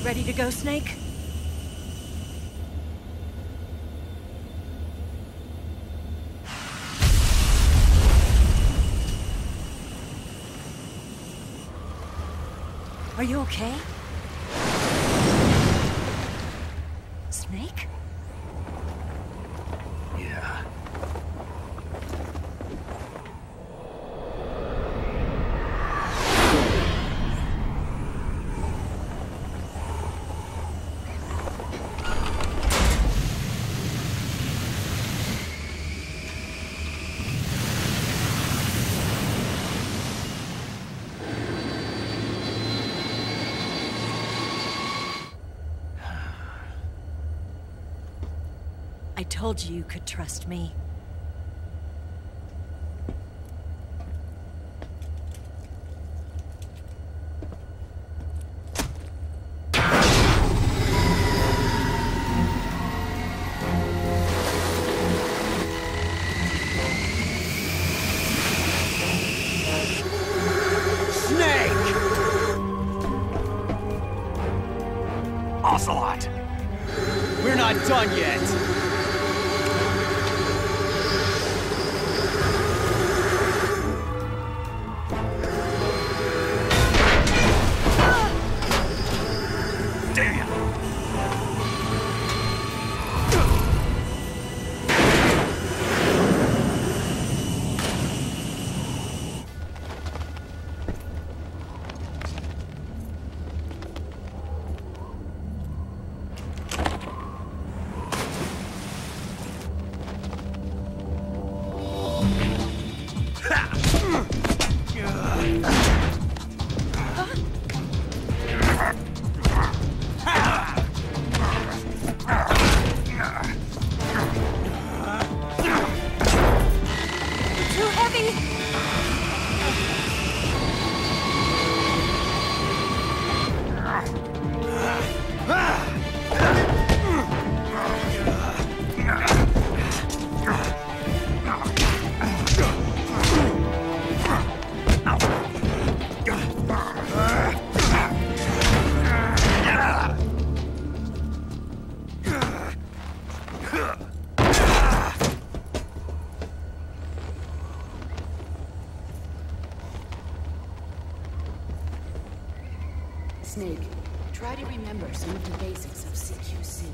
Ready to go, Snake? Are you okay? Snake? Yeah. I told you you could trust me. Ocelot! We're not done yet! Snake, try to remember some of the basics of CQC.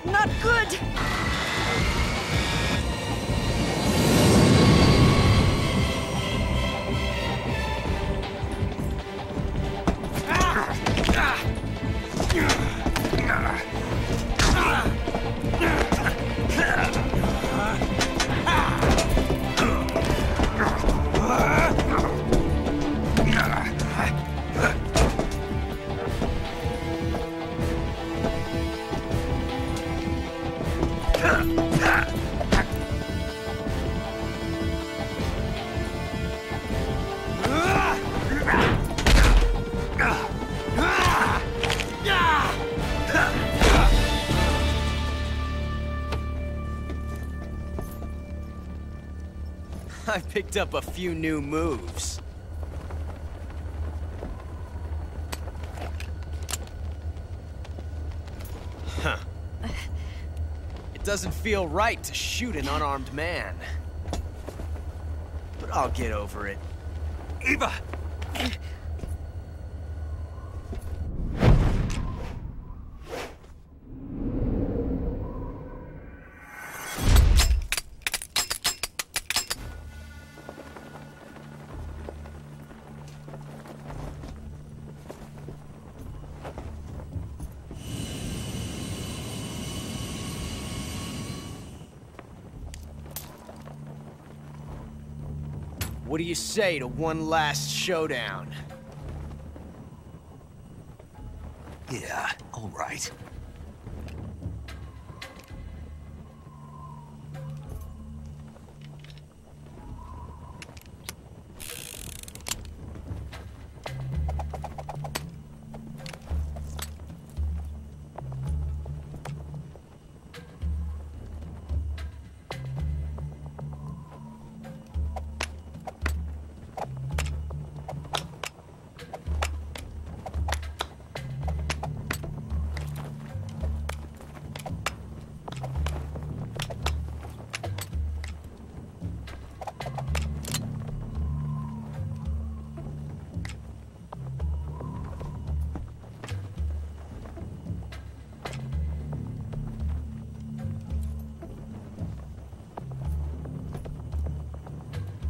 Not good! I picked up a few new moves. Huh. It doesn't feel right to shoot an unarmed man. But I'll get over it. Eva! What do you say to one last showdown? Yeah, all right.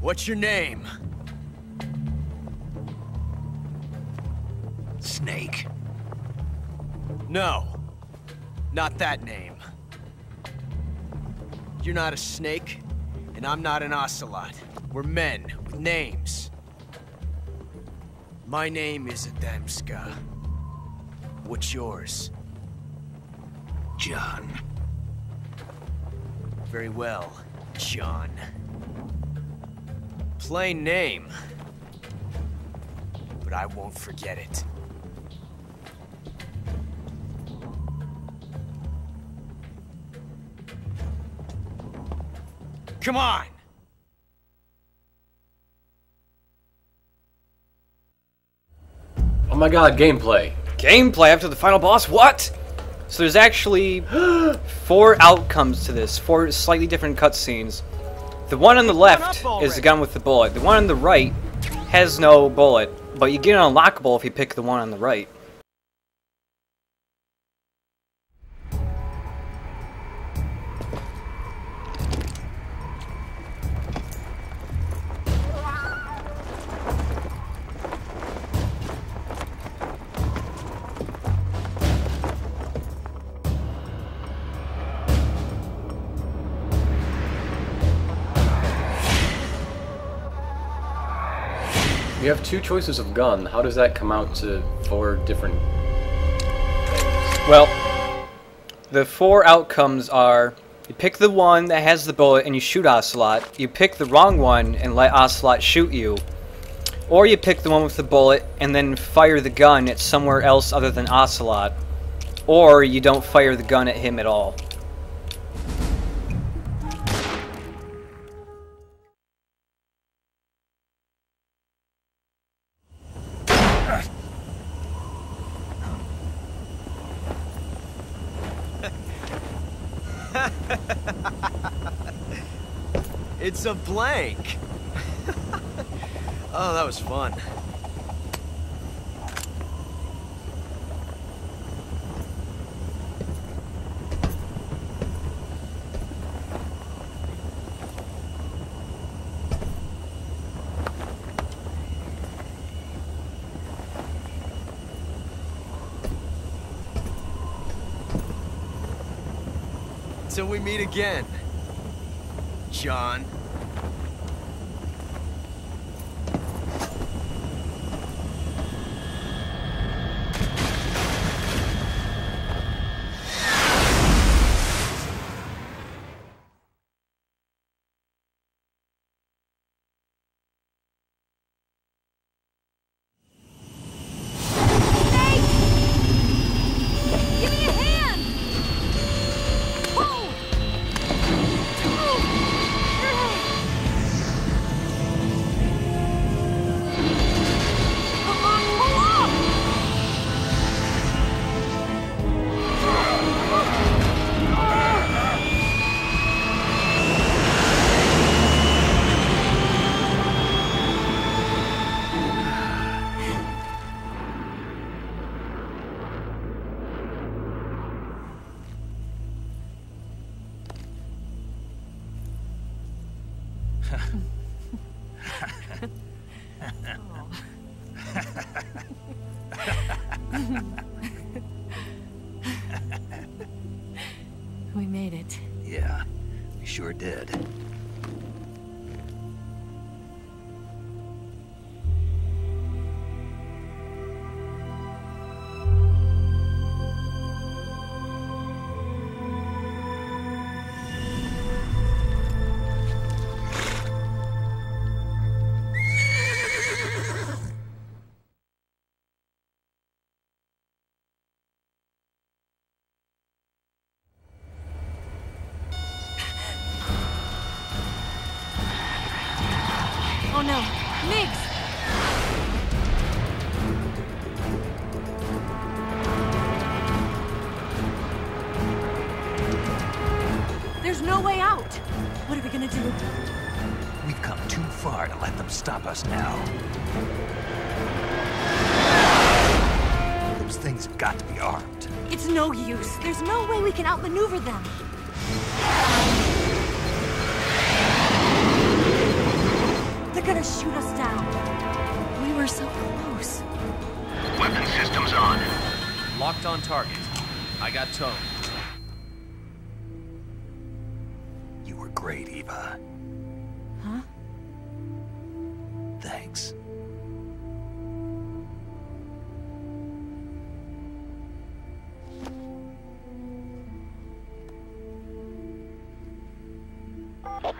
What's your name? Snake. No. Not that name. You're not a snake, and I'm not an ocelot. We're men with names. My name is Adamska. What's yours? John. Very well, John. Plain name. But I won't forget it. Come on! Oh my god, gameplay. Gameplay after the final boss? What? So there's actually 4 outcomes to this, 4 slightly different cutscenes. The one on the left is the gun with the bullet. The one on the right has no bullet, but you get an unlockable if you pick the one on the right. You have 2 choices of gun. How does that come out to 4 different things? Well, the 4 outcomes are: you pick the one that has the bullet and you shoot Ocelot, you pick the wrong one and let Ocelot shoot you, or you pick the one with the bullet and then fire the gun at somewhere else other than Ocelot, or you don't fire the gun at him at all. It's a blank. Oh, that was fun. Till we meet again, John. Give me a hand! Pull! Come on, pull up! We made it. Yeah, we sure did. Oh no, Migs! There's no way out! What are we gonna do? We've come too far to let them stop us now. Those things have got to be armed. It's no use. There's no way we can outmaneuver them. to shoot us down. We were so close. Weapon systems on. Locked on target. I got tone. You were great, Eva. Huh? Thanks.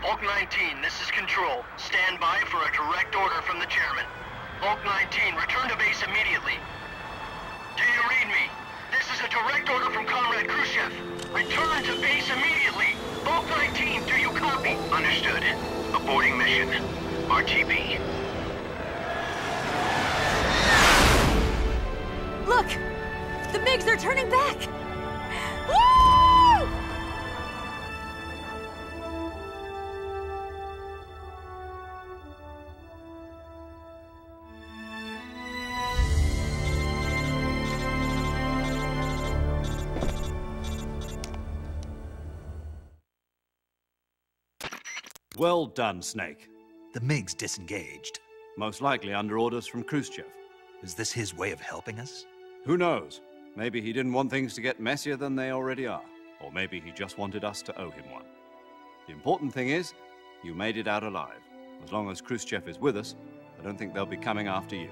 Bulk 19, this is Control. Stand by for a direct order from the chairman. Bulk 19, return to base immediately. Do you read me? This is a direct order from Comrade Khrushchev. Return to base immediately. Bulk 19, do you copy? Understood. Aborting mission. RTB. Look! The MiGs are turning back! Woo! Well done, Snake. The MiG's disengaged. Most likely under orders from Khrushchev. Is this his way of helping us? Who knows? Maybe he didn't want things to get messier than they already are. Or maybe he just wanted us to owe him one. The important thing is, you made it out alive. As long as Khrushchev is with us, I don't think they'll be coming after you.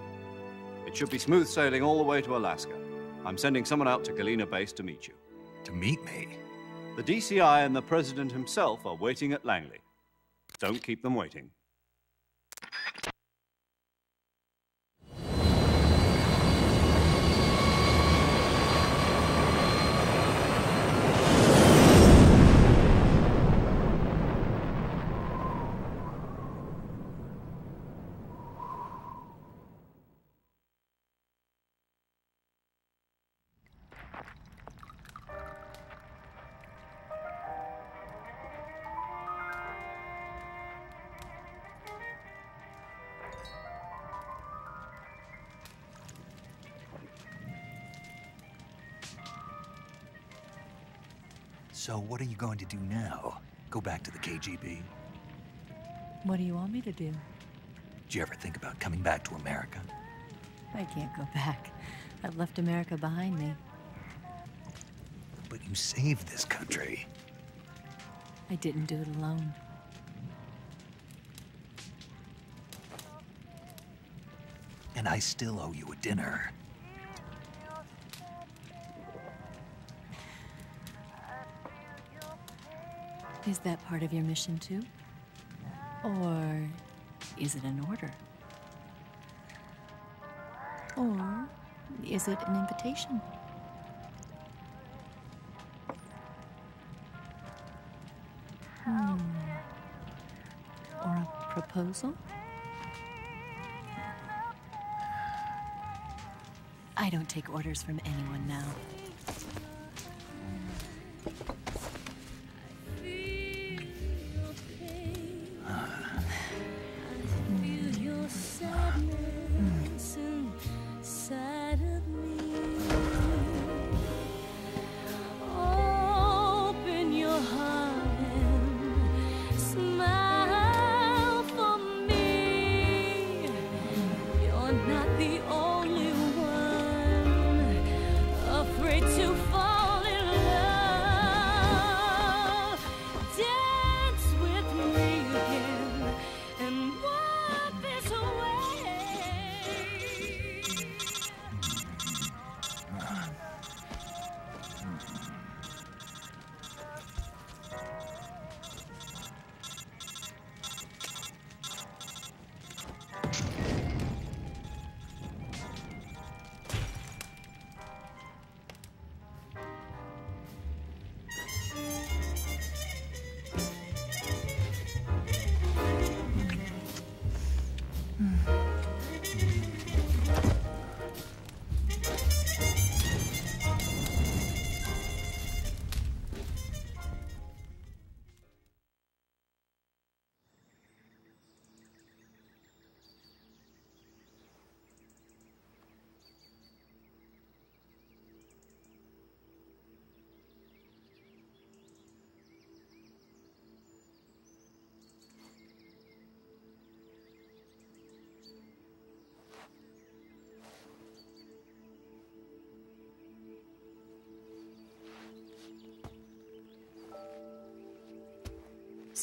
It should be smooth sailing all the way to Alaska. I'm sending someone out to Galena Base to meet you. To meet me? The DCI and the President himself are waiting at Langley. Don't keep them waiting. So what are you going to do now? Go back to the KGB? What do you want me to do? Did you ever think about coming back to America? I can't go back. I've left America behind me. But you saved this country. I didn't do it alone. And I still owe you a dinner. Is that part of your mission too? Or is it an order? Or is it an invitation? Or a proposal? I don't take orders from anyone now. To fall in love.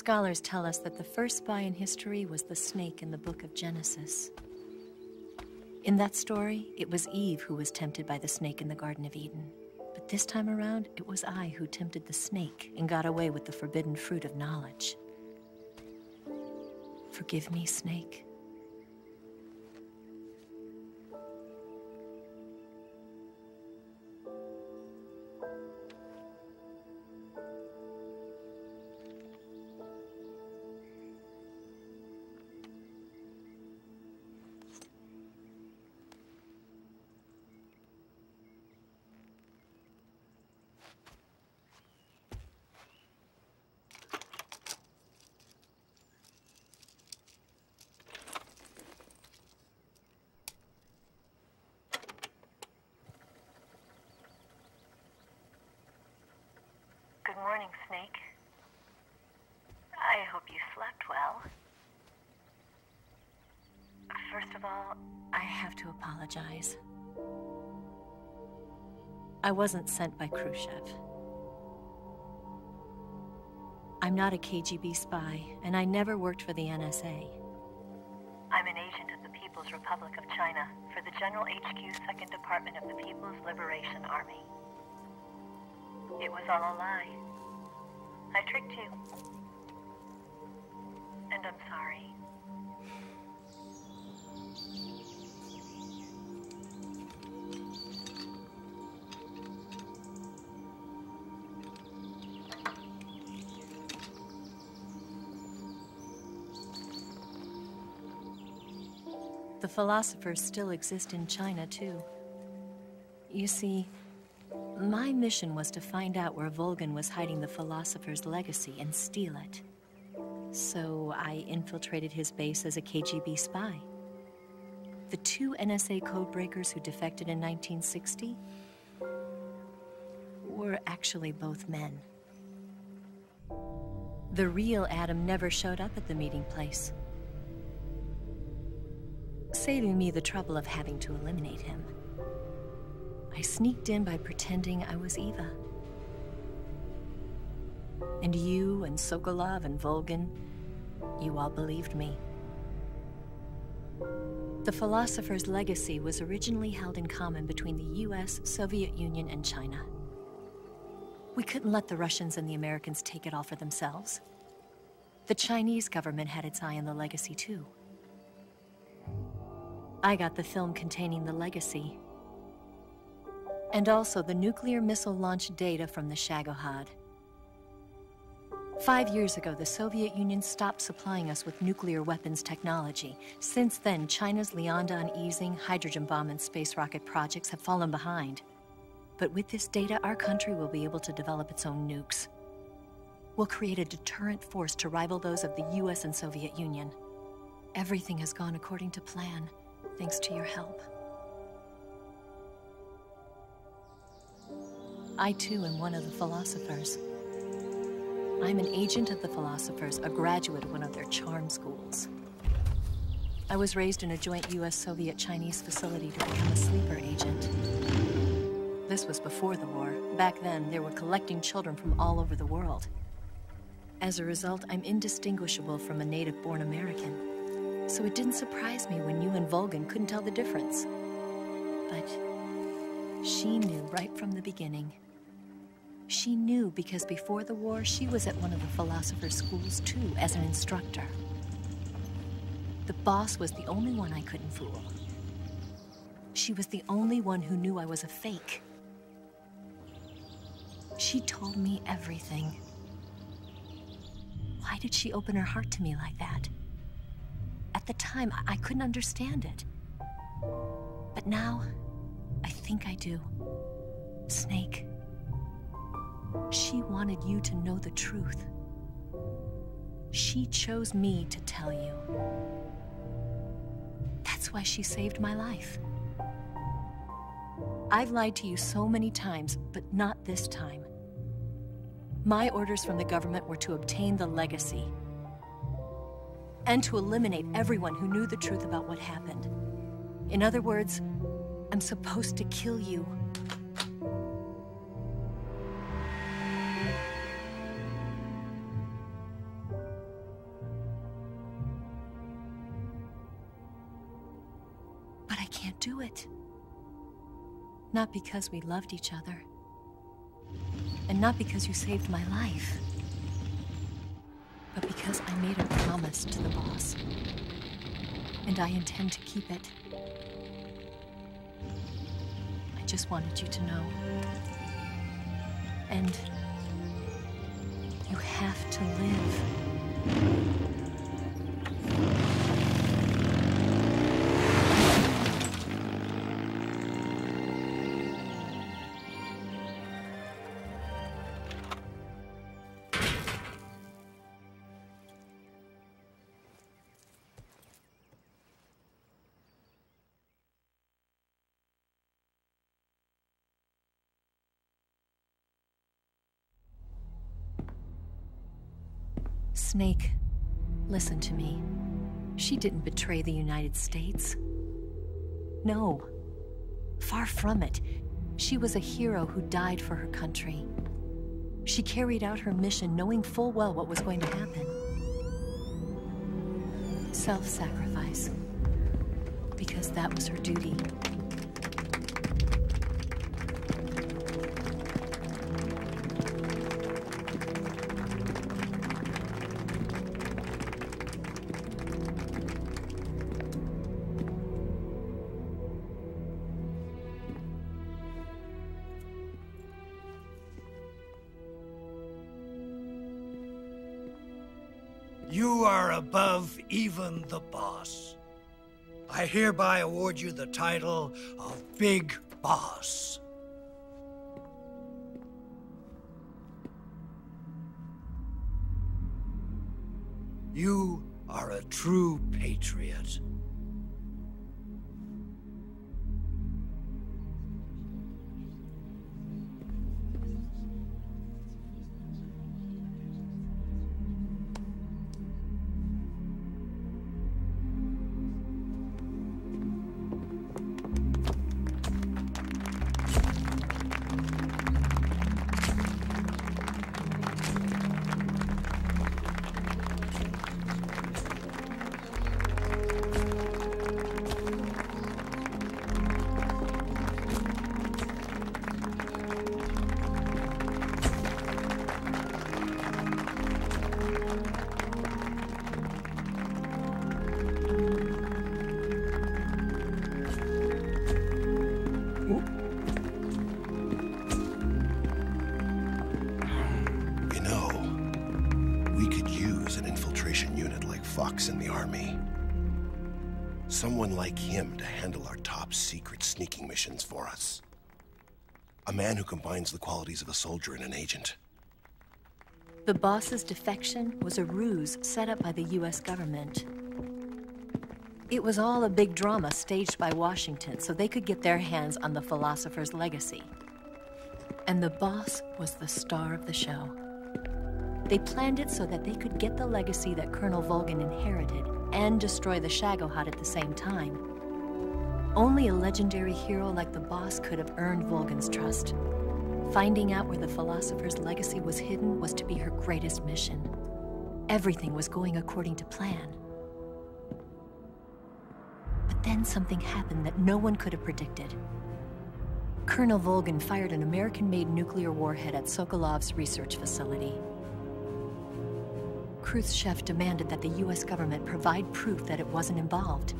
Scholars tell us that the first spy in history was the snake in the book of Genesis. In that story, it was Eve who was tempted by the snake in the Garden of Eden. But this time around, it was I who tempted the snake and got away with the forbidden fruit of knowledge. Forgive me, Snake. Good morning, Snake. I hope you slept well. First of all, I have to apologize. I wasn't sent by Khrushchev. I'm not a KGB spy, and I never worked for the NSA. I'm an agent of the People's Republic of China for the General HQ 2nd Department of the People's Liberation Army. It was all a lie. I tricked you. And I'm sorry. The philosophers still exist in China, too. You see, my mission was to find out where Volgin was hiding the philosopher's legacy and steal it. So I infiltrated his base as a KGB spy. The two NSA codebreakers who defected in 1960 were actually both men. The real Adam never showed up at the meeting place, saving me the trouble of having to eliminate him. I sneaked in by pretending I was Eva. And you and Sokolov and Volgin, you all believed me. The philosopher's legacy was originally held in common between the US, Soviet Union, and China. We couldn't let the Russians and the Americans take it all for themselves. The Chinese government had its eye on the legacy too. I got the film containing the legacy, and also the nuclear missile launch data from the Shagohod. 5 years ago, the Soviet Union stopped supplying us with nuclear weapons technology. Since then, China's Liaodong easing, hydrogen bomb, and space rocket projects have fallen behind. But with this data, our country will be able to develop its own nukes. We'll create a deterrent force to rival those of the US and Soviet Union. Everything has gone according to plan, thanks to your help. I too am one of the philosophers. I'm an agent of the philosophers, a graduate of one of their charm schools. I was raised in a joint US-Soviet-Chinese facility to become a sleeper agent. This was before the war. Back then, they were collecting children from all over the world. As a result, I'm indistinguishable from a native-born American. So it didn't surprise me when you and Volgin couldn't tell the difference. But she knew right from the beginning. She knew because before the war, she was at one of the philosopher's schools too, as an instructor. The boss was the only one I couldn't fool. She was the only one who knew I was a fake. She told me everything. Why did she open her heart to me like that? At the time, I couldn't understand it. But now, I think I do. Snake. She wanted you to know the truth. She chose me to tell you. That's why she saved my life. I've lied to you so many times, but not this time. My orders from the government were to obtain the legacy and to eliminate everyone who knew the truth about what happened. In other words, I'm supposed to kill you. Not because we loved each other. And not because you saved my life. But because I made a promise to the boss. And I intend to keep it. I just wanted you to know. And you have to live. Snake, listen to me. She didn't betray the United States. No. Far from it. She was a hero who died for her country. She carried out her mission knowing full well what was going to happen. Self-sacrifice. Because that was her duty. You are above even the boss. I hereby award you the title of Big Boss. You are a true patriot. In the army. Someone like him to handle our top secret sneaking missions for us. A man who combines the qualities of a soldier and an agent. The boss's defection was a ruse set up by the US government. It was all a big drama staged by Washington so they could get their hands on the philosopher's legacy. And the boss was the star of the show. They planned it so that they could get the legacy that Colonel Volgin inherited and destroy the Shagohod at the same time. Only a legendary hero like the boss could have earned Volgin's trust. Finding out where the philosopher's legacy was hidden was to be her greatest mission. Everything was going according to plan. But then something happened that no one could have predicted. Colonel Volgin fired an American-made nuclear warhead at Sokolov's research facility. Khrushchev demanded that the US government provide proof that it wasn't involved.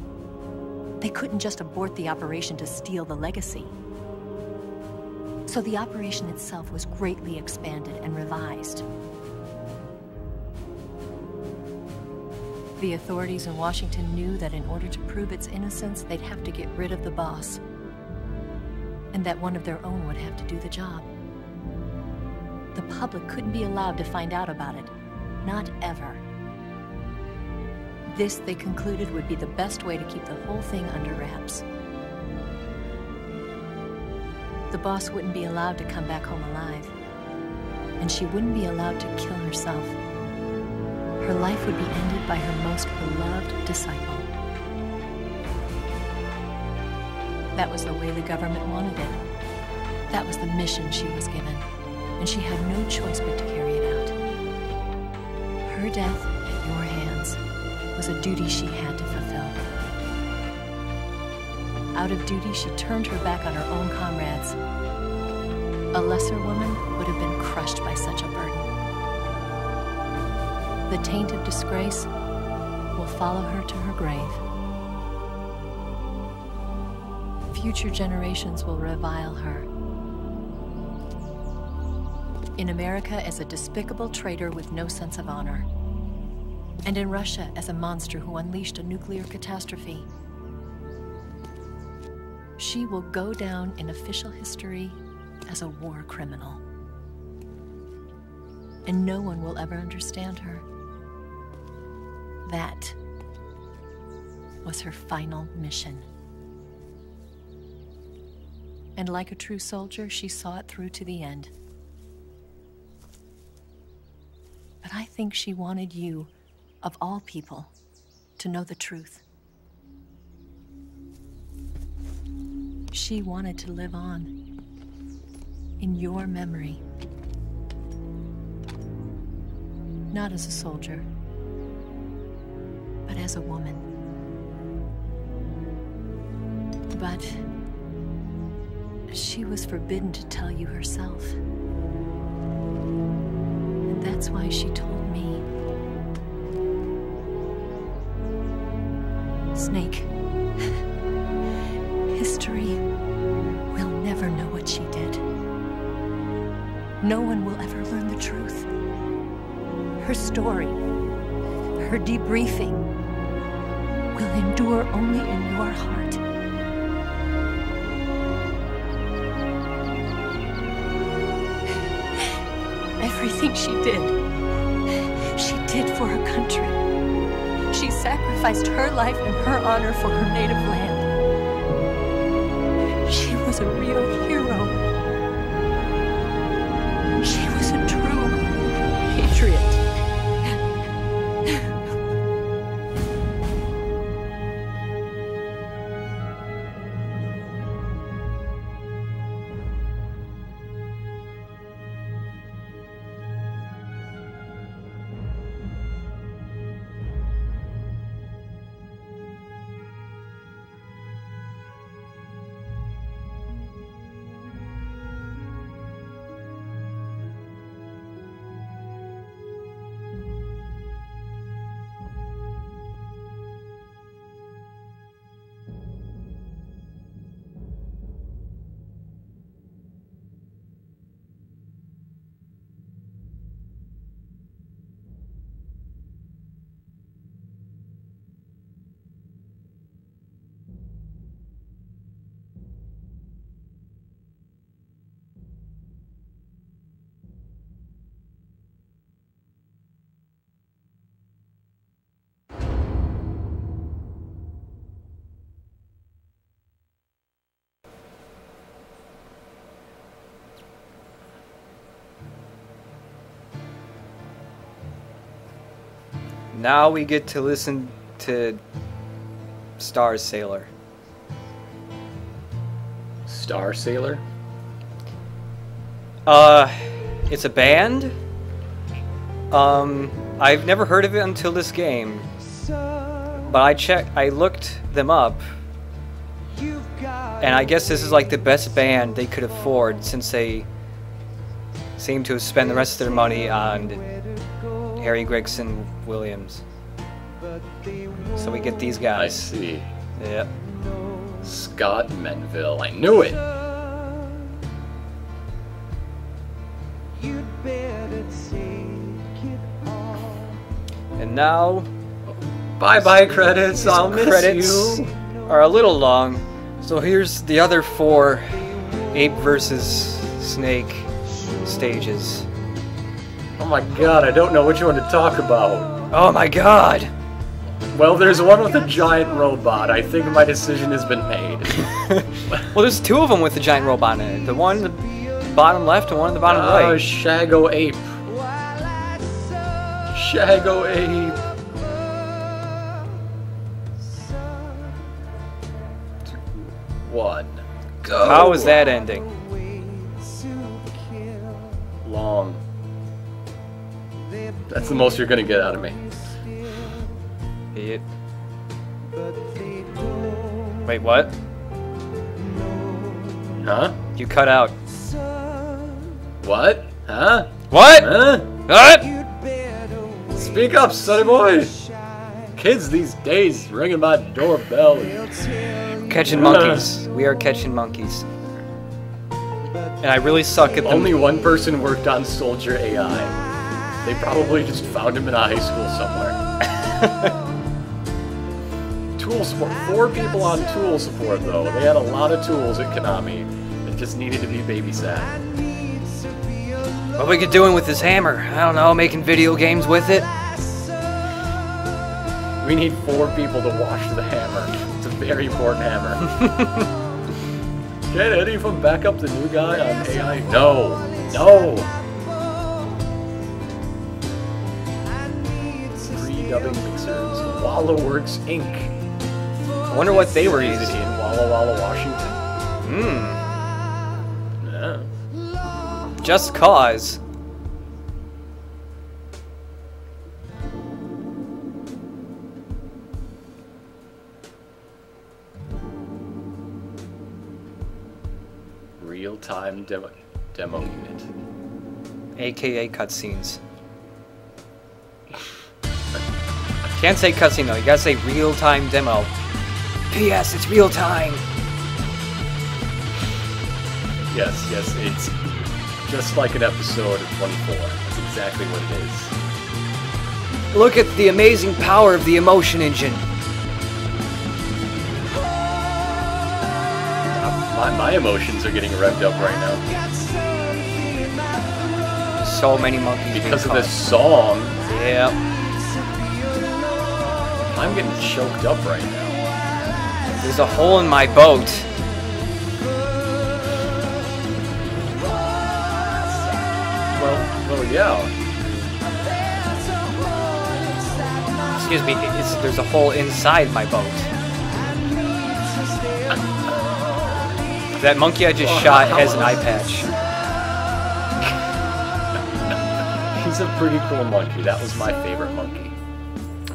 They couldn't just abort the operation to steal the legacy. So the operation itself was greatly expanded and revised. The authorities in Washington knew that in order to prove its innocence, they'd have to get rid of the boss. And that one of their own would have to do the job. The public couldn't be allowed to find out about it. Not ever. This, they concluded, would be the best way to keep the whole thing under wraps. The boss wouldn't be allowed to come back home alive. And she wouldn't be allowed to kill herself. Her life would be ended by her most beloved disciple. That was the way the government wanted it. That was the mission she was given. And she had no choice but to carry it out. Her death at your hands was a duty she had to fulfill. Out of duty, she turned her back on her own comrades. A lesser woman would have been crushed by such a burden. The taint of disgrace will follow her to her grave. Future generations will revile her. In America as a despicable traitor with no sense of honor. And in Russia as a monster who unleashed a nuclear catastrophe. She will go down in official history as a war criminal. And no one will ever understand her. That was her final mission. And like a true soldier, she saw it through to the end. But I think she wanted you, of all people, to know the truth. She wanted to live on in your memory. Not as a soldier, but as a woman. But she was forbidden to tell you herself. And that's why she told me. Snake, history will never know what she did. No one will ever learn the truth. Her story, her debriefing, will endure only in your heart. Everything she did for her country. She sacrificed her life and her honor for her native land. She was a real hero. She was a true patriot. Now we get to listen to Star Sailor. Star Sailor? It's a band. I've never heard of it until this game. But I looked them up. And I guess this is like the best band they could afford since they seem to have spent the rest of their money on Harry Gregson Williams. So we get these guys. I see. Yep. Scott Menville. I knew it! And now... Bye-bye credits, I'll miss credits you! Are a little long. So here's the other 4 Ape versus Snake stages. Oh my god, I don't know which one to talk about. Oh my god! Well, there's one with a giant robot. I think my decision has been made. Well, there's 2 of them with the giant robot in it. The one in the bottom left and one in the bottom right. Oh, Shago Ape. Shago Ape. One. Go. How was that ending? Long. That's the most you're gonna get out of me. Wait, what? Huh? You cut out. What? Huh? What? Huh? What? Speak up, sonny boy! Kids these days ringing my doorbell. Catching monkeys. We are catching monkeys. And I really suck at them. Only one person worked on Soldier AI. They probably just found him in a high school somewhere. Tool support. 4 people on tool support, though. They had a lot of tools at Konami. It just needed to be babysat. What we could doing with this hammer? I don't know, making video games with it? We need 4 people to wash the hammer. It's a very important hammer. Can any of them back up the new guy on AI? No! No! Pre-dubbing mixers. WallaWorks Inc. I wonder what they were Is it using. in Walla Walla, Washington? Hmm. Yeah. Just Cause. Real-time demo unit. AKA cutscenes. Can't say cutscene though, you gotta say real-time demo. P.S. It's real-time! Yes, it's just like an episode of 24. That's exactly what it is. Look at the amazing power of the emotion engine. My emotions are getting revved up right now. So many monkeys Because of being this song, Yeah. I'm getting choked up right now. There's a hole in my boat. Well, yeah. Excuse me, there's a hole inside my boat. That monkey I just shot has an eye patch. He's a pretty cool monkey. That was my favorite monkey.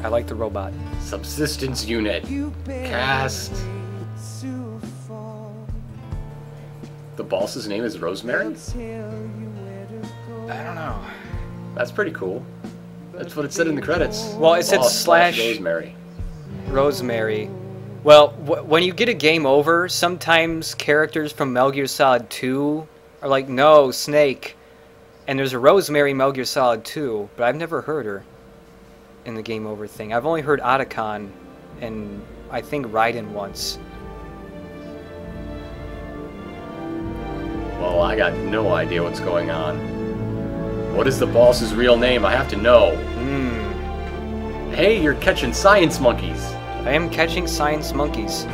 I like the robot. Subsistence unit. Cast. The boss's name is Rosemary? I don't know. That's pretty cool. That's what it said in the credits. Well, it said Boss slash Rosemary. Rosemary. Well, when you get a game over, sometimes characters from Metal Gear Solid 2 are like, no, Snake. And there's a Rosemary in Metal Gear Solid 2, but I've never heard her in the game over thing. I've only heard Otacon and I think Raiden once. Well, I got no idea what's going on. What is the boss's real name? I have to know. Hey, you're catching science monkeys. I am catching science monkeys.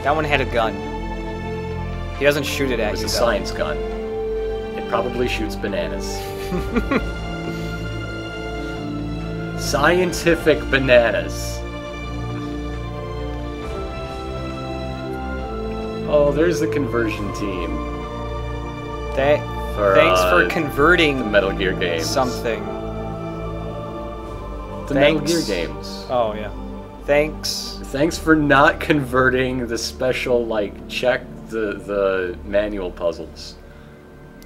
That one had a gun. He doesn't shoot it at It's you, a though. science gun. It probably shoots bananas. Scientific bananas. Oh, there's the conversion team. Thanks for converting the Metal Gear games. something. The Metal Gear games. Oh, yeah. Thanks. Thanks for not converting the special, like, check the manual puzzles.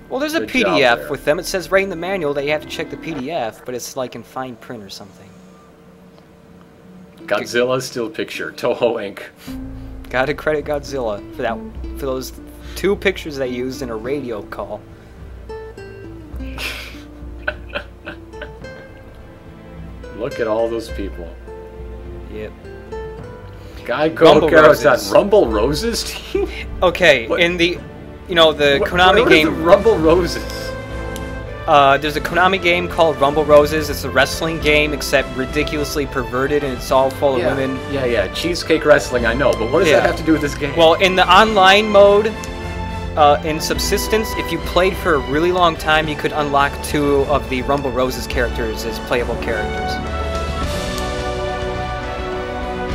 Well, there's a Good job PDF there. with them. It says right in the manual that you have to check the PDF, but it's like in fine print or something. Godzilla still picture. Toho Inc. Gotta credit Godzilla for that, for those 2 pictures they used in a radio call. Look at all those people. Yep. Guy Rumble Carrot's on Roses. Rumble Roses team? Okay, in the, the Konami what game. Are the Rumble Roses? There's a Konami game called Rumble Roses. It's a wrestling game, except ridiculously perverted, and it's all full of women. Yeah. Cheesecake wrestling, I know, but what does that have to do with this game? Well, in the online mode, in Subsistence, if you played for a really long time, you could unlock 2 of the Rumble Roses characters as playable characters.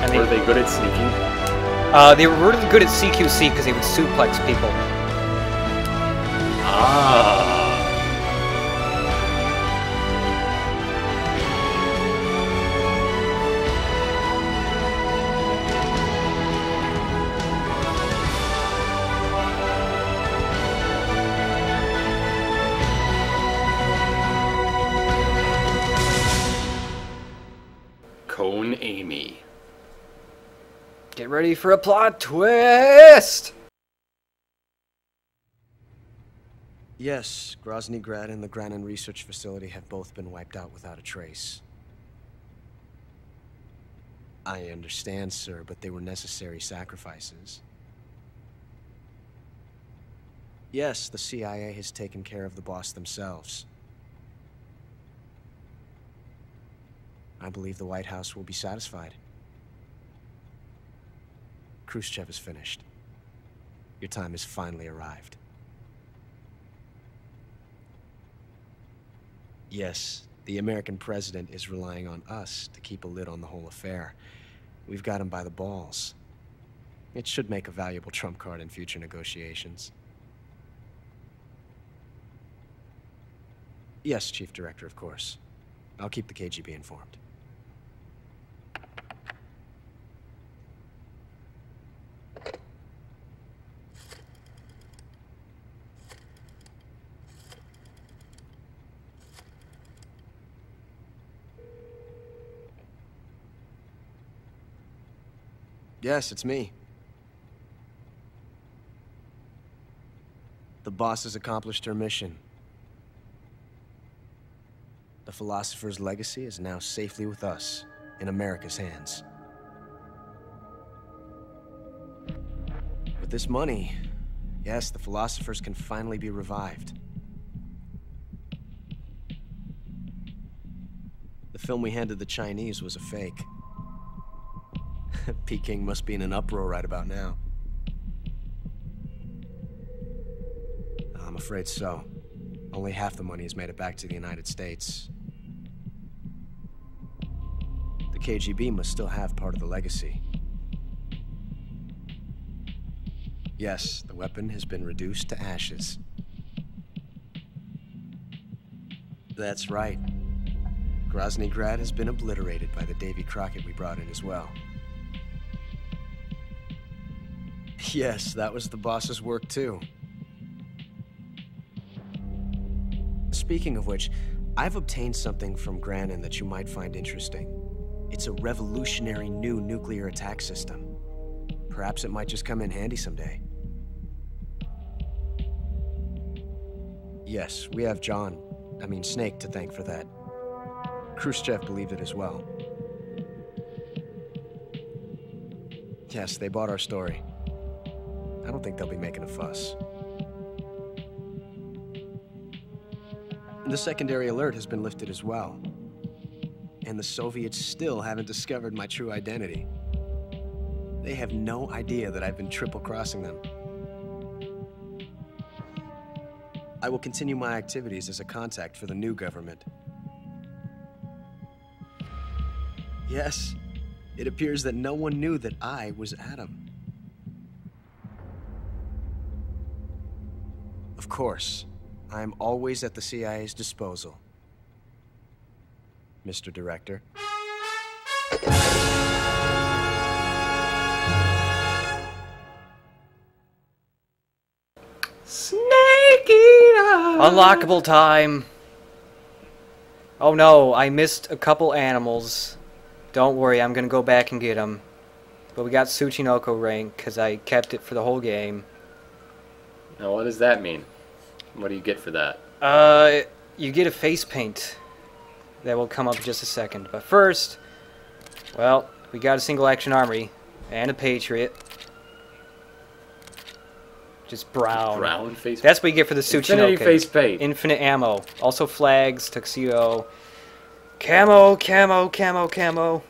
And were they good at sneaking? They were really good at CQC because they would suplex people. Ah. Get ready for a plot twist! Yes, Grozny Grad and the Granin Research Facility have both been wiped out without a trace. I understand, sir, but they were necessary sacrifices. Yes, the CIA has taken care of the boss themselves. I believe the White House will be satisfied. Khrushchev is finished. Your time has finally arrived. Yes, the American president is relying on us to keep a lid on the whole affair. We've got him by the balls. It should make a valuable trump card in future negotiations. Yes, Chief Director, of course. I'll keep the KGB informed. Yes, it's me. The boss has accomplished her mission. The philosopher's legacy is now safely with us, in America's hands. With this money, yes, the philosophers can finally be revived. The film we handed the Chinese was a fake. Peking must be in an uproar right about now. I'm afraid so. Only half the money has made it back to the United States. The KGB must still have part of the legacy. Yes, the weapon has been reduced to ashes. That's right. Grozny Grad has been obliterated by the Davy Crockett we brought in as well. Yes, that was the boss's work too. Speaking of which, I've obtained something from Granin that you might find interesting. It's a revolutionary new nuclear attack system. Perhaps it might just come in handy someday. Yes, we have Snake to thank for that. Khrushchev believed it as well. Yes, they bought our story. I don't think they'll be making a fuss. The secondary alert has been lifted as well. And the Soviets still haven't discovered my true identity. They have no idea that I've been triple-crossing them. I will continue my activities as a contact for the new government. Yes, it appears that no one knew that I was Adam. Of course, I am always at the CIA's disposal, Mr. Director. Unlockable time. Oh no, I missed a couple animals. Don't worry, I'm gonna go back and get them. But we got Tsuchinoko rank because I kept it for the whole game. Now what does that mean? What do you get for that? You get a face paint. That will come up in just a second. But first, well, we got a single action armory and a Patriot. Just brown. Brown face paint? That's what you get for the Tsuchinoko. Infinity face paint. Infinite ammo. Also flags, tuxedo. Camo, camo, camo, camo.